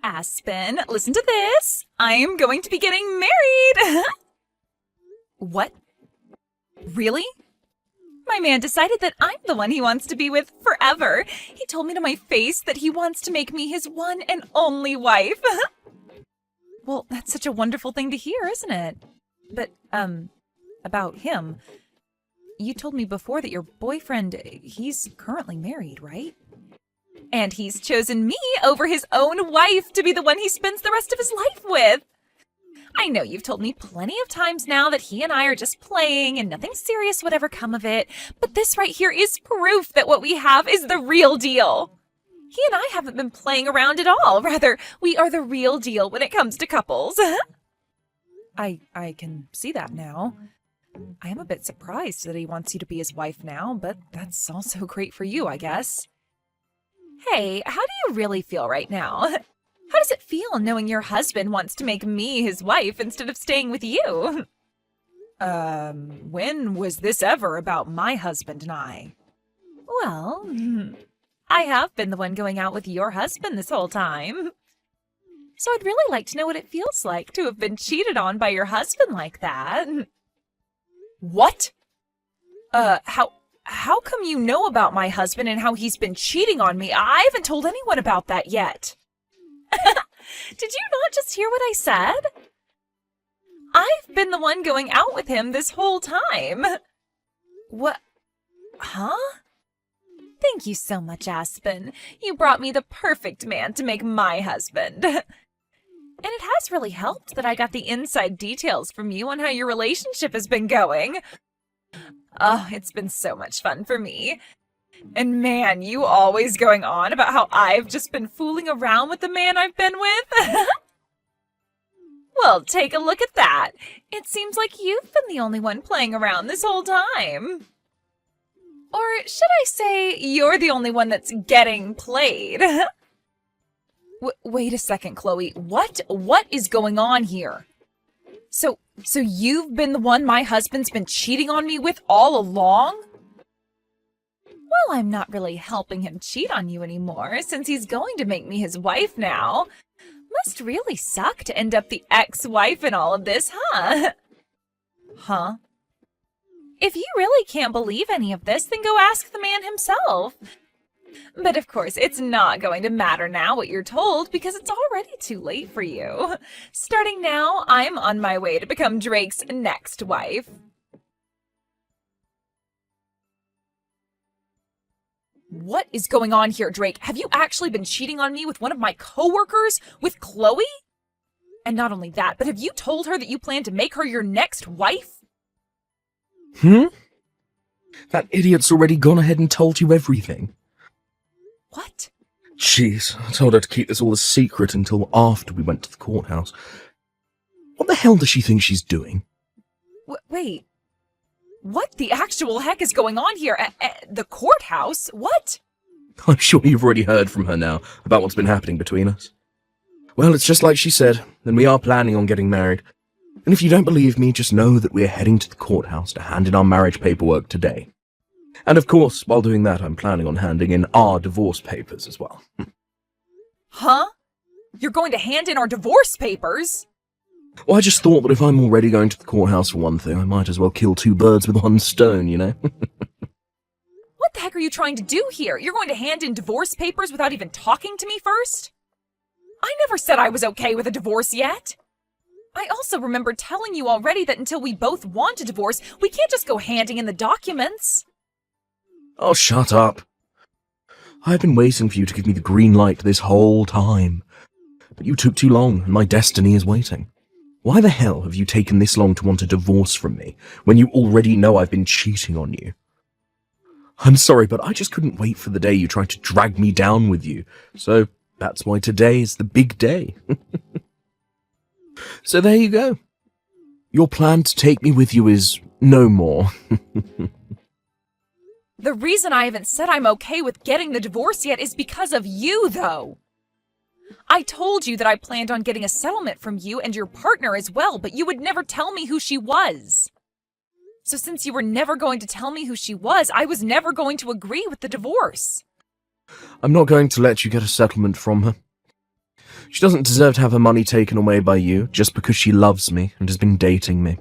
Aspen, listen to this. I am going to be getting married. What? Really? My man decided that I'm the one he wants to be with forever. He told me to my face that he wants to make me his one and only wife. Well, that's such a wonderful thing to hear, isn't it? But, about him. You told me before that your boyfriend, he's currently married, right? And he's chosen me over his own wife to be the one he spends the rest of his life with. I know you've told me plenty of times now that he and I are just playing and nothing serious would ever come of it, but this right here is proof that what we have is the real deal. He and I haven't been playing around at all. Rather, we are the real deal when it comes to couples. I can see that now. I am a bit surprised that he wants you to be his wife now, but that's also great for you, I guess. Hey, how do you really feel right now? How does it feel knowing your husband wants to make me his wife instead of staying with you? When was this ever about my husband and I? Well, I have been the one going out with your husband this whole time. So I'd really like to know what it feels like to have been cheated on by your husband like that. What? How come you know about my husband and how he's been cheating on me? I haven't told anyone about that yet. Did you not just hear what I said? I've been the one going out with him this whole time. What? Huh? Thank you so much, Aspen. You brought me the perfect man to make my husband. And it has really helped that I got the inside details from you on how your relationship has been going. Oh, it's been so much fun for me. And man, you always going on about how I've just been fooling around with the man I've been with? Well, take a look at that. It seems like you've been the only one playing around this whole time. Or should I say, you're the only one that's getting played. Wait a second, Chloe. What? What is going on here? So you've been the one my husband's been cheating on me with all along? Well, I'm not really helping him cheat on you anymore, since he's going to make me his wife now. Must really suck to end up the ex-wife in all of this, huh? Huh? If you really can't believe any of this, then go ask the man himself. But of course, it's not going to matter now what you're told, because it's already too late for you. Starting now, I'm on my way to become Drake's next wife. What is going on here, Drake? Have you actually been cheating on me with one of my coworkers? With Chloe? And not only that, but have you told her that you plan to make her your next wife? That idiot's already gone ahead and told you everything. What? Jeez, I told her to keep this all a secret until after we went to the courthouse. What the hell does she think she's doing? Wait. What the actual heck is going on here? At the courthouse? What? I'm sure you've already heard from her now about what's been happening between us. Well, it's just like she said, and we are planning on getting married. And if you don't believe me, just know that we're heading to the courthouse to hand in our marriage paperwork today. And of course, while doing that, I'm planning on handing in our divorce papers as well. Huh? You're going to hand in our divorce papers? Well, I just thought that if I'm already going to the courthouse for one thing, I might as well kill two birds with one stone, you know? What the heck are you trying to do here? You're going to hand in divorce papers without even talking to me first? I never said I was okay with a divorce yet. I also remember telling you already that until we both want a divorce, we can't just go handing in the documents. Oh, shut up. I've been waiting for you to give me the green light this whole time. But you took too long, and my destiny is waiting. Why the hell have you taken this long to want a divorce from me, when you already know I've been cheating on you? I'm sorry, but I just couldn't wait for the day you tried to drag me down with you. So that's why today is the big day. So there you go. Your plan to take me with you is no more. The reason I haven't said I'm okay with getting the divorce yet is because of you, though. I told you that I planned on getting a settlement from you and your partner as well, but you would never tell me who she was. So since you were never going to tell me who she was, I was never going to agree with the divorce. I'm not going to let you get a settlement from her. She doesn't deserve to have her money taken away by you just because she loves me and has been dating me.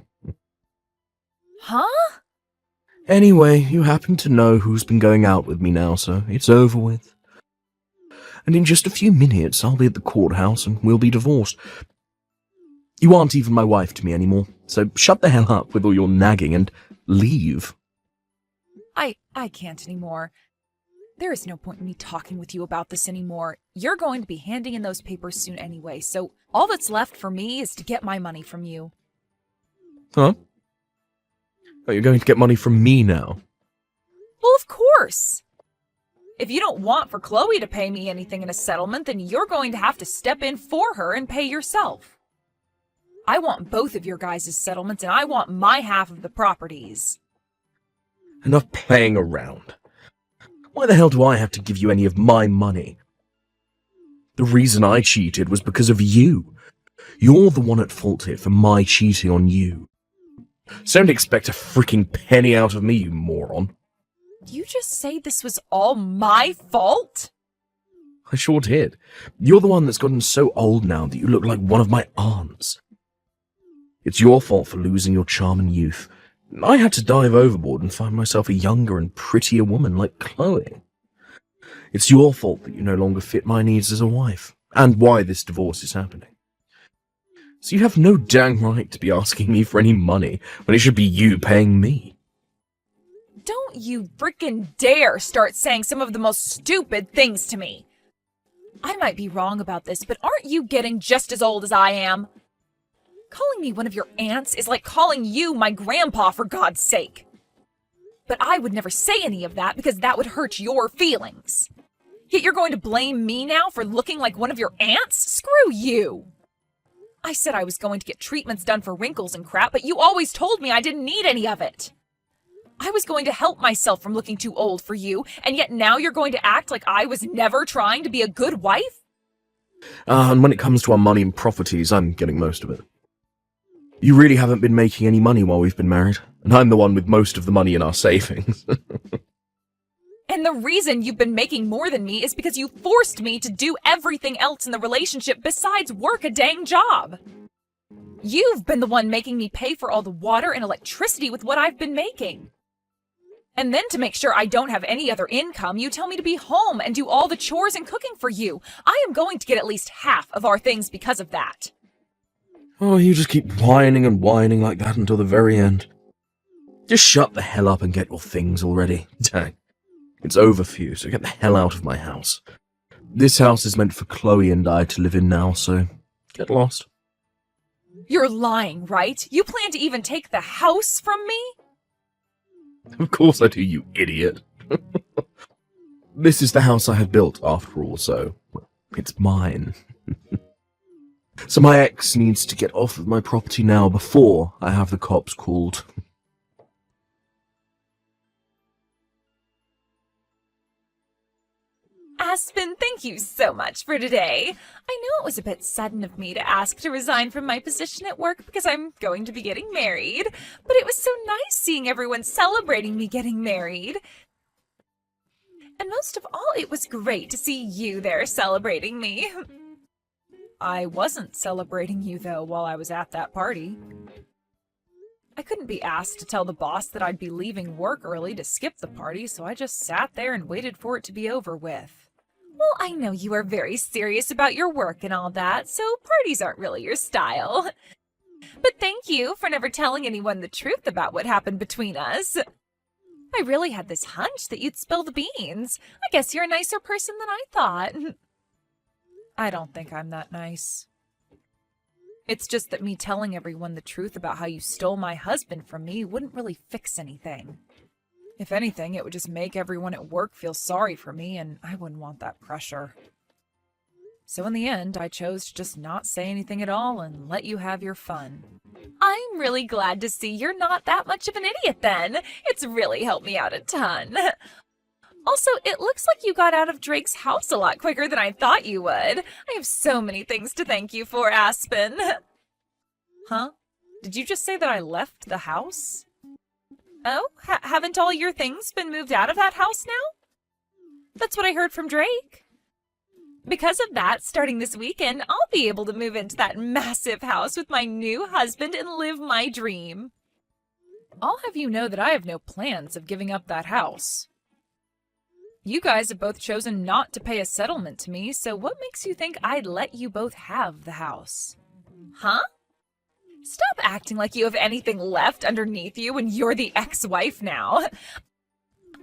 Huh? Anyway, you happen to know who's been going out with me now, so it's over with. And in just a few minutes, I'll be at the courthouse and we'll be divorced. You aren't even my wife to me anymore, so shut the hell up with all your nagging and leave. I can't anymore. There is no point in me talking with you about this anymore. You're going to be handing in those papers soon anyway, so all that's left for me is to get my money from you. Huh? Oh, you're going to get money from me now? Well, of course. If you don't want for Chloe to pay me anything in a settlement, then you're going to have to step in for her and pay yourself. I want both of your guys' settlements, and I want my half of the properties. Enough playing around. Why the hell do I have to give you any of my money? The reason I cheated was because of you. You're the one at fault here for my cheating on you. So don't expect a freaking penny out of me, you moron. Did you just say this was all my fault? I sure did. You're the one that's gotten so old now that you look like one of my aunts. It's your fault for losing your charm and youth. I had to dive overboard and find myself a younger and prettier woman like Chloe. It's your fault that you no longer fit my needs as a wife, and why this divorce is happening. So you have no dang right to be asking me for any money when it should be you paying me. Don't you frickin' dare start saying some of the most stupid things to me. I might be wrong about this, but aren't you getting just as old as I am? Calling me one of your aunts is like calling you my grandpa, for God's sake. But I would never say any of that because that would hurt your feelings. Yet you're going to blame me now for looking like one of your aunts? Screw you! I said I was going to get treatments done for wrinkles and crap, but you always told me I didn't need any of it. I was going to help myself from looking too old for you, and yet now you're going to act like I was never trying to be a good wife? And when it comes to our money and properties, I'm getting most of it. You really haven't been making any money while we've been married, and I'm the one with most of the money in our savings. And the reason you've been making more than me is because you forced me to do everything else in the relationship besides work a dang job. You've been the one making me pay for all the water and electricity with what I've been making. And then to make sure I don't have any other income, you tell me to be home and do all the chores and cooking for you. I am going to get at least half of our things because of that. Oh, you just keep whining and whining like that until the very end. Just shut the hell up and get your things already. Dang. It's over for you, so get the hell out of my house. This house is meant for Chloe and I to live in now, so get lost. You're lying, right? You plan to even take the house from me? Of course I do, you idiot. This is the house I have built, after all, so it's mine. So my ex needs to get off of my property now before I have the cops called. Aspen, thank you so much for today. I know it was a bit sudden of me to ask to resign from my position at work because I'm going to be getting married, but it was so nice seeing everyone celebrating me getting married. And most of all, it was great to see you there celebrating me. I wasn't celebrating you, though, while I was at that party. I couldn't be asked to tell the boss that I'd be leaving work early to skip the party, so I just sat there and waited for it to be over with. Well, I know you are very serious about your work and all that, so parties aren't really your style. But thank you for never telling anyone the truth about what happened between us. I really had this hunch that you'd spill the beans. I guess you're a nicer person than I thought. I don't think I'm that nice. It's just that me telling everyone the truth about how you stole my husband from me wouldn't really fix anything. If anything, it would just make everyone at work feel sorry for me, and I wouldn't want that pressure. So in the end, I chose to just not say anything at all and let you have your fun. I'm really glad to see you're not that much of an idiot then. It's really helped me out a ton. Also, it looks like you got out of Drake's house a lot quicker than I thought you would. I have so many things to thank you for, Aspen. Huh? Did you just say that I left the house? Oh, haven't all your things been moved out of that house now? That's what I heard from Drake. Because of that, starting this weekend, I'll be able to move into that massive house with my new husband and live my dream. I'll have you know that I have no plans of giving up that house. You guys have both chosen not to pay a settlement to me, so what makes you think I'd let you both have the house? Huh? Stop acting like you have anything left underneath you when you're the ex-wife now.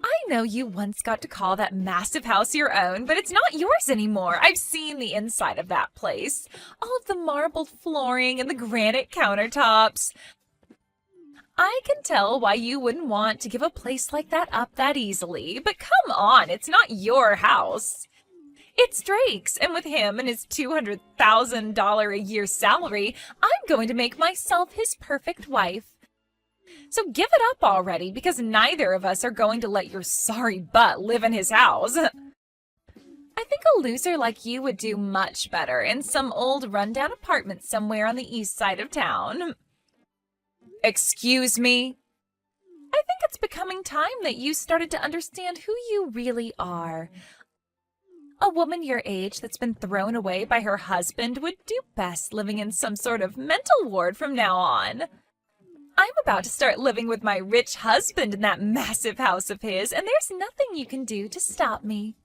I know you once got to call that massive house your own, but it's not yours anymore. I've seen the inside of that place. All of the marbled flooring and the granite countertops. I can tell why you wouldn't want to give a place like that up that easily, but come on, it's not your house. It's Drake's, and with him and his $200,000 a year salary, I'm going to make myself his perfect wife. So give it up already, because neither of us are going to let your sorry butt live in his house. I think a loser like you would do much better in some old rundown apartment somewhere on the east side of town. Excuse me? I think it's becoming time that you started to understand who you really are. A woman your age that's been thrown away by her husband would do best living in some sort of mental ward from now on. I'm about to start living with my rich husband in that massive house of his, and there's nothing you can do to stop me.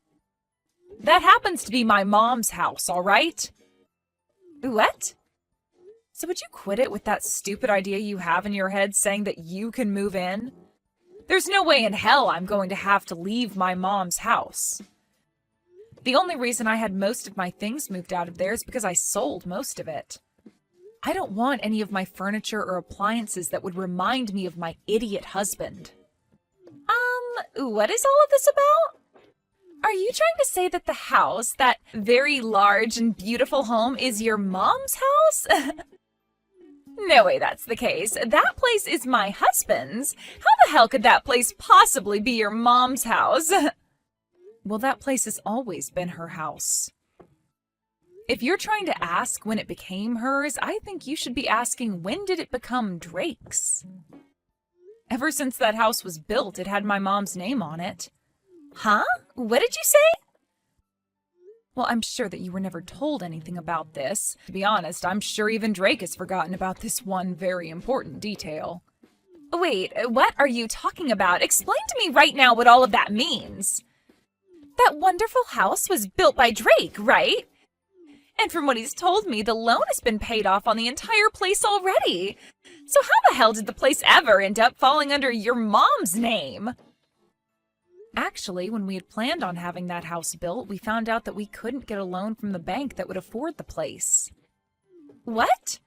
That happens to be my mom's house, all right? What? So would you quit it with that stupid idea you have in your head saying that you can move in? There's no way in hell I'm going to have to leave my mom's house. The only reason I had most of my things moved out of there is because I sold most of it. I don't want any of my furniture or appliances that would remind me of my idiot husband. What is all of this about? Are you trying to say that the house, that very large and beautiful home, is your mom's house? No way that's the case. That place is my husband's. How the hell could that place possibly be your mom's house? Well, that place has always been her house. If you're trying to ask when it became hers, I think you should be asking when did it become Drake's? Ever since that house was built, it had my mom's name on it. Huh? What did you say? Well, I'm sure that you were never told anything about this. To be honest, I'm sure even Drake has forgotten about this one very important detail. Wait, what are you talking about? Explain to me right now what all of that means. That wonderful house was built by Drake, right? And from what he's told me, the loan has been paid off on the entire place already. So how the hell did the place ever end up falling under your mom's name? Actually, when we had planned on having that house built, we found out that we couldn't get a loan from the bank that would afford the place. What?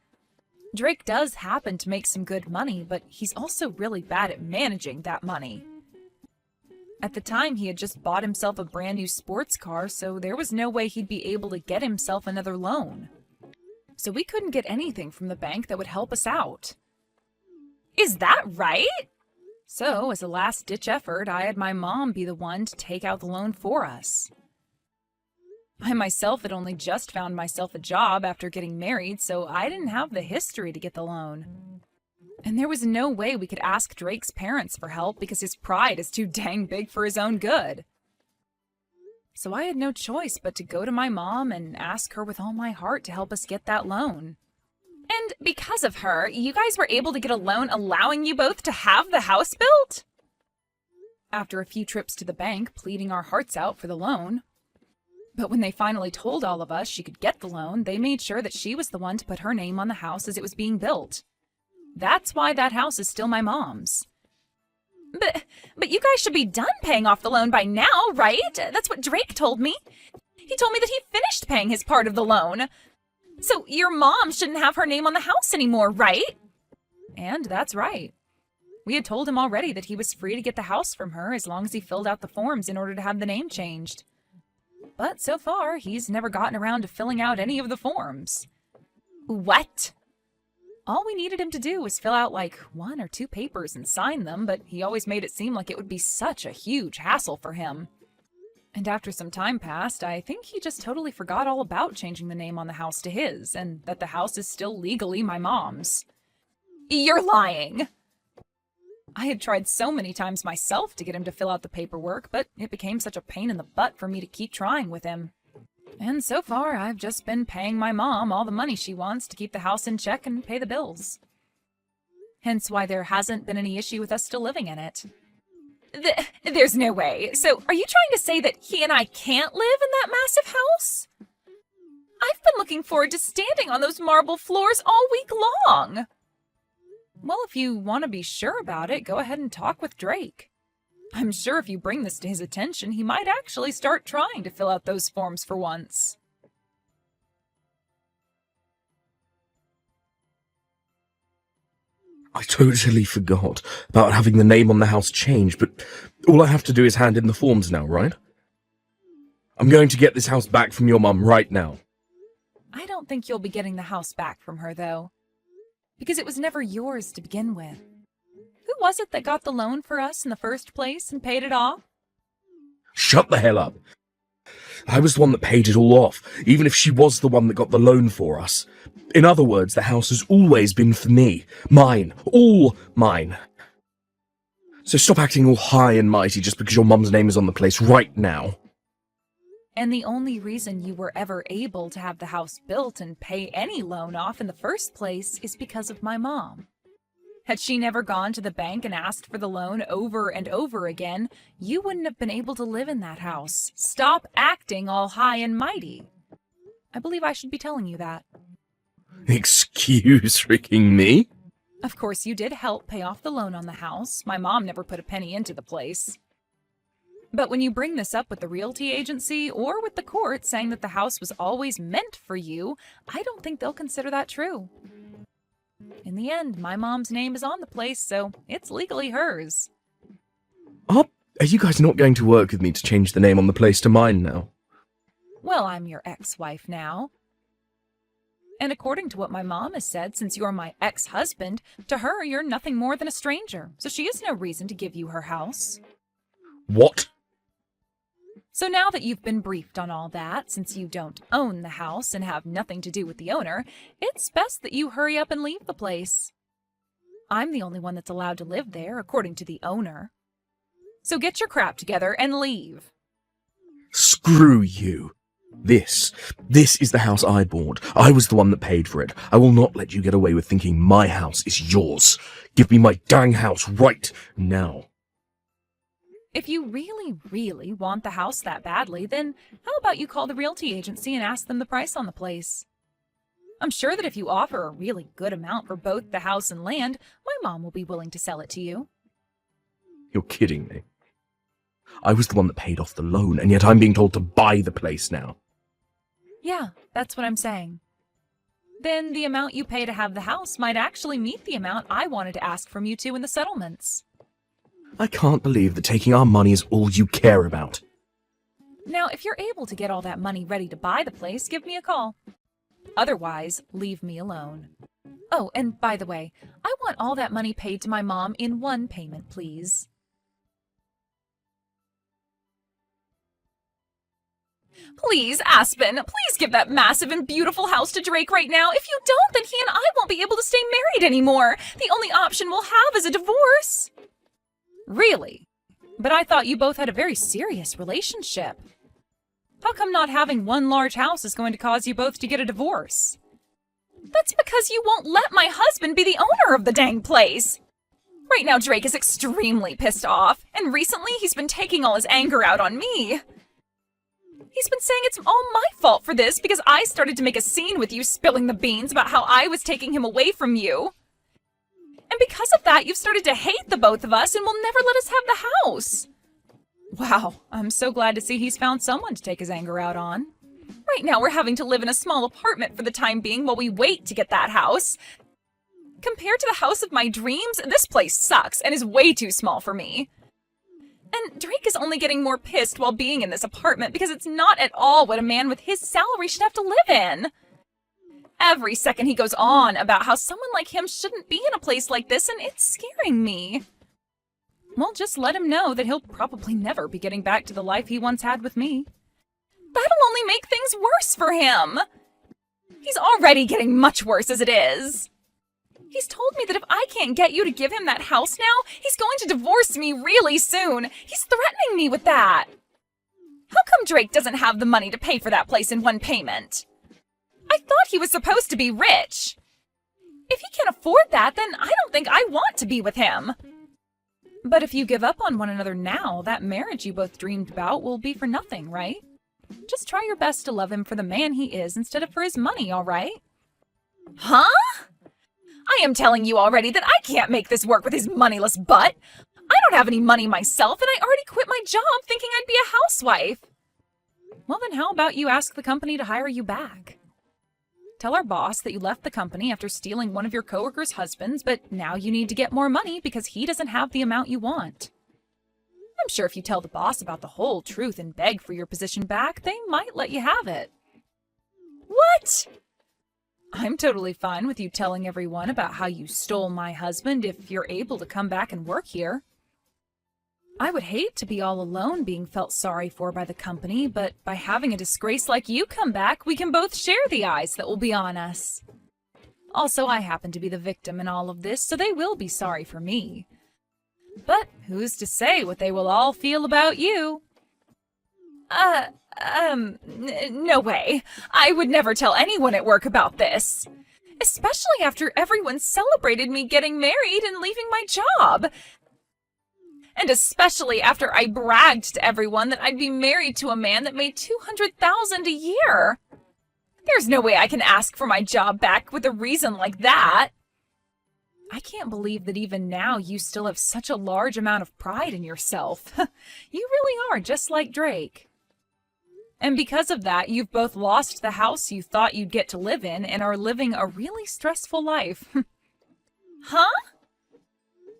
Drake does happen to make some good money, but he's also really bad at managing that money. At the time, he had just bought himself a brand new sports car, so there was no way he'd be able to get himself another loan. So we couldn't get anything from the bank that would help us out. Is that right? So, as a last-ditch effort, I had my mom be the one to take out the loan for us. I myself had only just found myself a job after getting married, so I didn't have the history to get the loan. And there was no way we could ask Drake's parents for help because his pride is too dang big for his own good. So I had no choice but to go to my mom and ask her with all my heart to help us get that loan. And because of her, you guys were able to get a loan allowing you both to have the house built? After a few trips to the bank, pleading our hearts out for the loan. But when they finally told all of us she could get the loan, they made sure that she was the one to put her name on the house as it was being built. That's why that house is still my mom's. But you guys should be done paying off the loan by now, right? That's what Drake told me. He told me that he finished paying his part of the loan. So your mom shouldn't have her name on the house anymore, right? And that's right. We had told him already that he was free to get the house from her as long as he filled out the forms in order to have the name changed. But so far, he's never gotten around to filling out any of the forms. What? All we needed him to do was fill out like 1 or 2 papers and sign them, but he always made it seem like it would be such a huge hassle for him. And after some time passed, I think he just totally forgot all about changing the name on the house to his, and that the house is still legally my mom's. You're lying! I had tried so many times myself to get him to fill out the paperwork, but it became such a pain in the butt for me to keep trying with him. And so far, I've just been paying my mom all the money she wants to keep the house in check and pay the bills. Hence why there hasn't been any issue with us still living in it. There's no way. So, are you trying to say that he and I can't live in that massive house? I've been looking forward to standing on those marble floors all week long. Well, if you want to be sure about it, go ahead and talk with Drake. I'm sure if you bring this to his attention, he might actually start trying to fill out those forms for once. I totally forgot about having the name on the house changed, but all I have to do is hand in the forms now, right? I'm going to get this house back from your mum right now. I don't think you'll be getting the house back from her, though, because it was never yours to begin with. Who was it that got the loan for us in the first place and paid it off? Shut the hell up. I was the one that paid it all off, even if she was the one that got the loan for us. In other words, the house has always been for me. Mine. All mine. So stop acting all high and mighty just because your mum's name is on the place right now. And the only reason you were ever able to have the house built and pay any loan off in the first place is because of my mom. Had she never gone to the bank and asked for the loan over and over again, you wouldn't have been able to live in that house. Stop acting all high and mighty. I believe I should be telling you that. Excuse freaking me? Of course, you did help pay off the loan on the house. My mom never put a penny into the place. But when you bring this up with the realty agency or with the court saying that the house was always meant for you, I don't think they'll consider that true. In the end, my mom's name is on the place, so it's legally hers. Are you guys not going to work with me to change the name on the place to mine now? Well, I'm your ex-wife now. And according to what my mom has said, since you're my ex-husband, to her you're nothing more than a stranger, so she has no reason to give you her house. What? So now that you've been briefed on all that, since you don't own the house and have nothing to do with the owner, it's best that you hurry up and leave the place. I'm the only one that's allowed to live there, according to the owner. So get your crap together and leave. Screw you. This is the house I bought. I was the one that paid for it. I will not let you get away with thinking my house is yours. Give me my dang house right now. If you really, really want the house that badly, then how about you call the realty agency and ask them the price on the place? I'm sure that if you offer a really good amount for both the house and land, my mom will be willing to sell it to you. You're kidding me. I was the one that paid off the loan, and yet I'm being told to buy the place now. Yeah, that's what I'm saying. Then the amount you pay to have the house might actually meet the amount I wanted to ask from you two in the settlements. I can't believe that taking our money is all you care about. Now, if you're able to get all that money ready to buy the place, give me a call. Otherwise, leave me alone. Oh, and by the way, I want all that money paid to my mom in one payment, please. Please, Aspen, please give that massive and beautiful house to Drake right now. If you don't, then he and I won't be able to stay married anymore. The only option we'll have is a divorce. Really? But I thought you both had a very serious relationship. How come not having one large house is going to cause you both to get a divorce? That's because you won't let my husband be the owner of the dang place. Right now, Drake is extremely pissed off, and recently he's been taking all his anger out on me. He's been saying it's all my fault for this because I started to make a scene with you spilling the beans about how I was taking him away from you. And because of that, you've started to hate the both of us and will never let us have the house. Wow, I'm so glad to see he's found someone to take his anger out on. Right now, we're having to live in a small apartment for the time being while we wait to get that house. Compared to the house of my dreams, this place sucks and is way too small for me. And Drake is only getting more pissed while being in this apartment because it's not at all what a man with his salary should have to live in. Every second he goes on about how someone like him shouldn't be in a place like this, and it's scaring me. Well, just let him know that he'll probably never be getting back to the life he once had with me. That'll only make things worse for him. He's already getting much worse as it is. He's told me that if I can't get you to give him that house now, he's going to divorce me really soon. He's threatening me with that. How come Drake doesn't have the money to pay for that place in one payment? I thought he was supposed to be rich. If he can't afford that, then I don't think I want to be with him. But if you give up on one another now, that marriage you both dreamed about will be for nothing, right? Just try your best to love him for the man he is instead of for his money, all right? Huh? I am telling you already that I can't make this work with his moneyless butt. I don't have any money myself, and I already quit my job thinking I'd be a housewife. Well, then how about you ask the company to hire you back? Tell our boss that you left the company after stealing one of your coworkers' husbands, but now you need to get more money because he doesn't have the amount you want. I'm sure if you tell the boss about the whole truth and beg for your position back, they might let you have it. What? I'm totally fine with you telling everyone about how you stole my husband if you're able to come back and work here. I would hate to be all alone being felt sorry for by the company, but by having a disgrace like you come back, we can both share the eyes that will be on us. Also, I happen to be the victim in all of this, so they will be sorry for me. But who's to say what they will all feel about you? No way. I would never tell anyone at work about this. Especially after everyone celebrated me getting married and leaving my job. And especially after I bragged to everyone that I'd be married to a man that made $200,000 a year. There's no way I can ask for my job back with a reason like that. I can't believe that even now you still have such a large amount of pride in yourself. You really are just like Drake. And because of that, you've both lost the house you thought you'd get to live in and are living a really stressful life. Huh?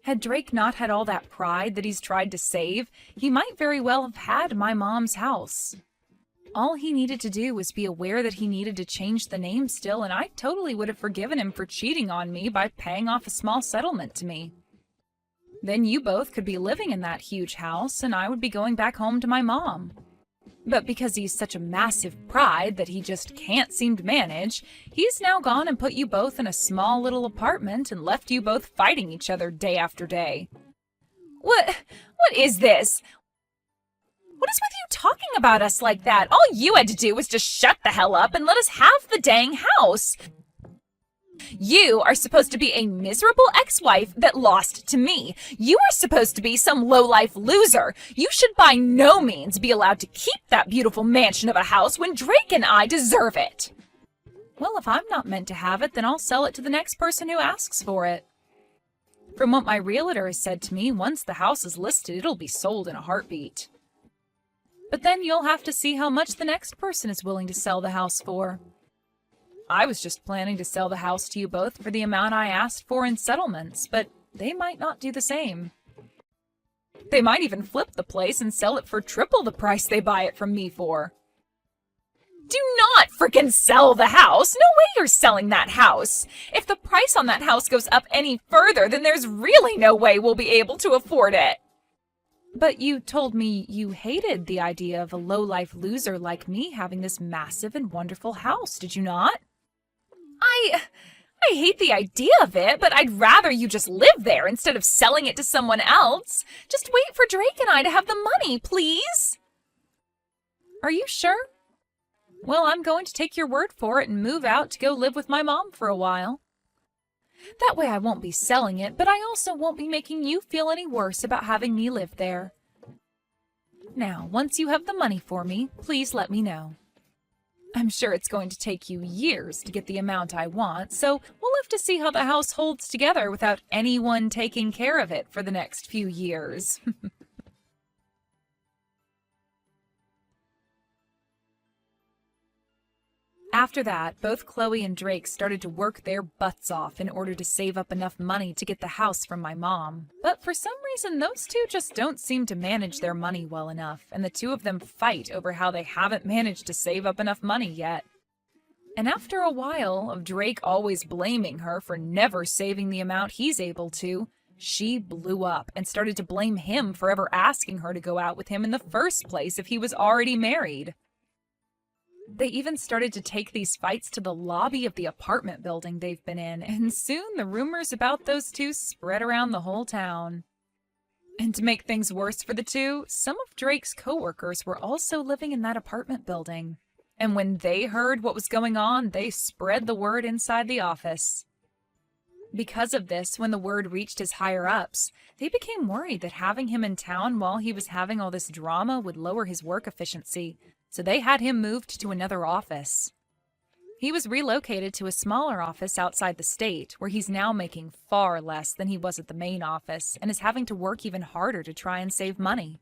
Had Drake not had all that pride that he's tried to save, he might very well have had my mom's house. All he needed to do was be aware that he needed to change the name still, and I totally would have forgiven him for cheating on me by paying off a small settlement to me. Then you both could be living in that huge house, and I would be going back home to my mom. But because he's such a massive pride that he just can't seem to manage, he's now gone and put you both in a small little apartment and left you both fighting each other day after day. What is this? What is with you talking about us like that? All you had to do was just shut the hell up and let us have the dang house. You are supposed to be a miserable ex-wife that lost to me. You are supposed to be some low-life loser. You should by no means be allowed to keep that beautiful mansion of a house when Drake and I deserve it. Well, if I'm not meant to have it, then I'll sell it to the next person who asks for it. From what my realtor has said to me, once the house is listed, it'll be sold in a heartbeat. But then you'll have to see how much the next person is willing to sell the house for. I was just planning to sell the house to you both for the amount I asked for in settlements, but they might not do the same. They might even flip the place and sell it for triple the price they buy it from me for. Do not frickin' sell the house! No way you're selling that house! If the price on that house goes up any further, then there's really no way we'll be able to afford it. But you told me you hated the idea of a low-life loser like me having this massive and wonderful house, did you not? I hate the idea of it, but I'd rather you just live there instead of selling it to someone else. Just wait for Drake and I to have the money, please. Are you sure? Well, I'm going to take your word for it and move out to go live with my mom for a while. That way I won't be selling it, but I also won't be making you feel any worse about having me live there. Now, once you have the money for me, please let me know. I'm sure it's going to take you years to get the amount I want, so we'll have to see how the house holds together without anyone taking care of it for the next few years. After that, both Chloe and Drake started to work their butts off in order to save up enough money to get the house from my mom. But for some reason, those two just don't seem to manage their money well enough, and the two of them fight over how they haven't managed to save up enough money yet. And after a while of Drake always blaming her for never saving the amount he's able to, she blew up and started to blame him for ever asking her to go out with him in the first place if he was already married. They even started to take these fights to the lobby of the apartment building they've been in, and soon the rumors about those two spread around the whole town. And to make things worse for the two, some of Drake's coworkers were also living in that apartment building. And when they heard what was going on, they spread the word inside the office. Because of this, when the word reached his higher-ups, they became worried that having him in town while he was having all this drama would lower his work efficiency, so they had him moved to another office. He was relocated to a smaller office outside the state, where he's now making far less than he was at the main office and is having to work even harder to try and save money.